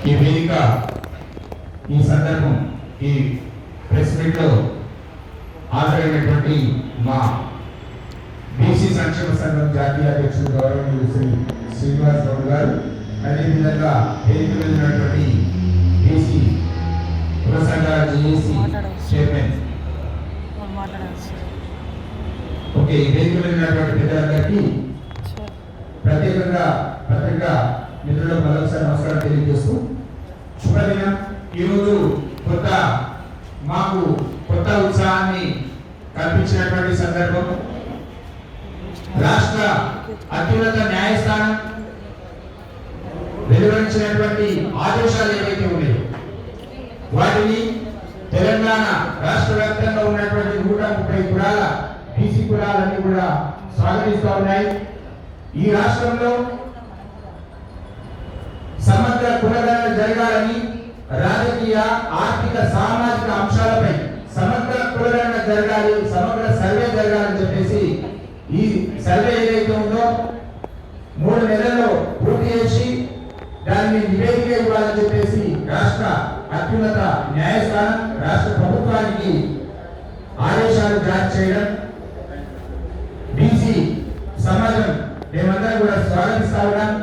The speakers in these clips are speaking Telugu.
ఈ వేదిక ఈ సందర్భం ఈ ప్రెస్ మీట్ లో హాజరైనటువంటి మా బీసీ సంక్షేమ సంఘం జాతీయ అధ్యక్షుడు గౌరవనీయులు శ్రీ శ్రీనివాస్ గౌడ్ గారు, అదేవిధంగా వేదిక వెళ్ళినటువంటి బీసీ కుల సంఘాల జేఏసీ చైర్మన్, ఓకే, ఈ వేదిక వెళ్ళినటువంటి పెద్దలందరికీ ప్రత్యేకంగా పత్రికా మిత్రులకు మరొకసారి నమస్కారం తెలియజేస్తూ శుభదినం. ఈరోజు మాకు కొత్త ఉత్సాహాన్ని కల్పించినటువంటి సందర్భం, రాష్ట్ర అత్యున్నత న్యాయస్థానం వెలువరించినటువంటి ఆదేశాలు ఏవైతే ఉన్నాయో వాటిని తెలంగాణ రాష్ట్ర వ్యాప్తంగా ఉన్నటువంటి 130 కులాల బీసీ కులాలన్నీ కూడా స్వాగతిస్తూ ఉన్నాయి. ఈ రాష్ట్రంలో సమగ్ర కులగణన జరగాలని, రాజకీయ ఆర్థిక సామాజిక అంశాలపై సమగ్ర కులగణన జరగాలి, సమగ్ర సర్వే జరగాలని చెప్పేసి ఈ సర్వే ఏదైతే ఉందో 3 నెలల్లో పూర్తి చేసి దాన్ని నివేదిక ఇవ్వాలని చెప్పేసి రాష్ట్ర అత్యున్నత న్యాయస్థానం రాష్ట్ర ప్రభుత్వానికి ఆదేశాలు జారీ చేయడం బీసీ సమాజం మేమందరం కూడా స్వాగతిస్తా ఉన్నాం.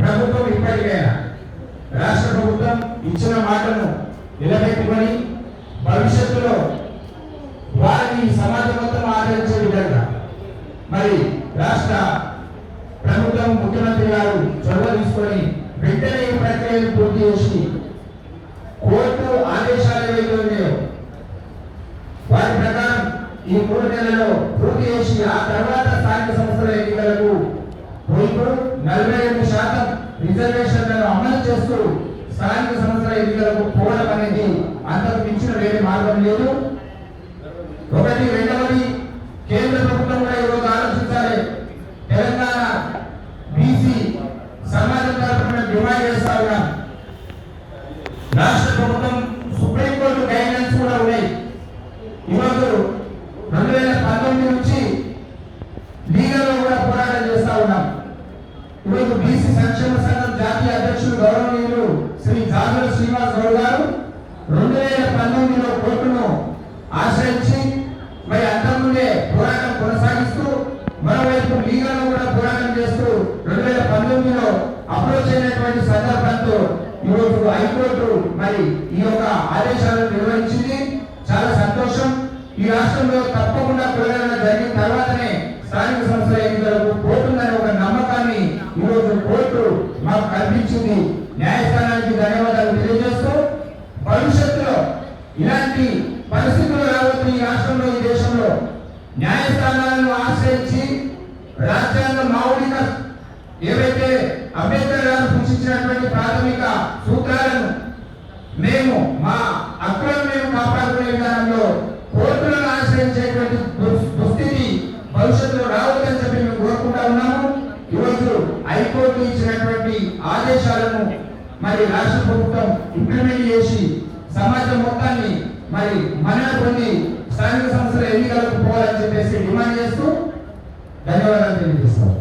ప్రభుత్వం ఇప్పటికైనా రాష్ట్ర ప్రభుత్వం ఇచ్చిన మాటను నిలబెట్టుకొని భవిష్యత్తులో వారిని సమాజం మొత్తం ఆదరించే విధంగా మరి రాష్ట్ర ప్రభుత్వం ముఖ్యమంత్రి గారు చొరవ తీసుకొని వెంటనే ఈ ప్రక్రియను పూర్తి చేసి కోర్టు ఆదేశాలు ఏవైతే ఉన్నాయో వారి ప్రకారం ఈ 3 నెలల్లో పూర్తి చేసి ఆ తర్వాత స్థానిక సంస్థల ఎన్నికలకు 42% రిజర్వేషన్లను అమలు చేస్తూ స్థానిక సంస్థల ఎన్నికలకు పోవడం అనేది అంతకు మించిన వేరే మార్గం లేదు. ఒకటి. రెండవది, కేంద్ర ప్రభుత్వం కూడా ఈరోజు ఆలోచించాలి. తెలంగాణ బీసీ సమాజం తరఫున డిమాండ్ చేస్తా ఉన్నాం. రాష్ట్ర ప్రభుత్వం సుప్రీంకోర్టు గైడ్లైన్స్ కూడా ఉన్నాయి. ఈరోజు 2019 నుంచి లీగల్లో కూడా పోరాటం చేస్తా ఉన్నాం. ఈరోజు బీసీ సంక్షేమ సంఘం జాతీయ అధ్యక్షుడు గౌరవనీయులు శ్రీ జాజుల శ్రీనివాస్ గౌడ్ గారు 2019లో కోర్టును ఆశ్రయించి మరి అంతకుముందే పోరాటం కొనసాగిస్తూ మరోవైపు లీగల్లో కూడా పోరాటం చేస్తూ 2019లో అప్రోచ్ అయినటువంటి సందర్భంతో ఈరోజు హైకోర్టు మరి ఈ యొక్క ఆదేశాలను నిర్వహించింది. చాలా సంతోషం. ఈ రాష్ట్రంలో తప్పకుండా కులగణన జరిగిన తర్వాతనే స్థానిక సంస్థల ఎన్నికలకు పోతుందనే ఒక నమ్మకాన్ని ఈరోజు కోర్టు మాకు కల్పించింది. న్యాయస్థానానికి ధన్యవాదాలు తెలియజేస్తూ భవిష్యత్తులో ఇలాంటి పరిస్థితులు రావద్దు. ఈ రాష్ట్రంలో, ఈ దేశంలో న్యాయస్థానాలను ఆశ్రయించి రాజ్యాంగ మౌలిక ఏవైతే అంబేద్కర్ గారు సూచించినటువంటి ప్రాథమిక సూత్రాలను మేము మా హక్కులను మేము కాపాడుకునే విధానంలో కోర్టులను ఆశ్రయించేటువంటి దుస్థితి భవిష్యత్తులో రావద్దని చెప్పి మేము కోరుకుంటా ఉన్నాము. ఈరోజు హైకోర్టు ఇచ్చినటువంటి ఆదేశాలను మరి రాష్ట్ర ప్రభుత్వం ఇంప్లిమెంట్ చేసి సమాజం మొత్తాన్ని మరి మన్నన పొంది స్థానిక సంస్థల ఎన్నికలకు పోవాలని చెప్పేసి డిమాండ్ చేస్తూ ధన్యవాదాలు తెలియజేస్తాం.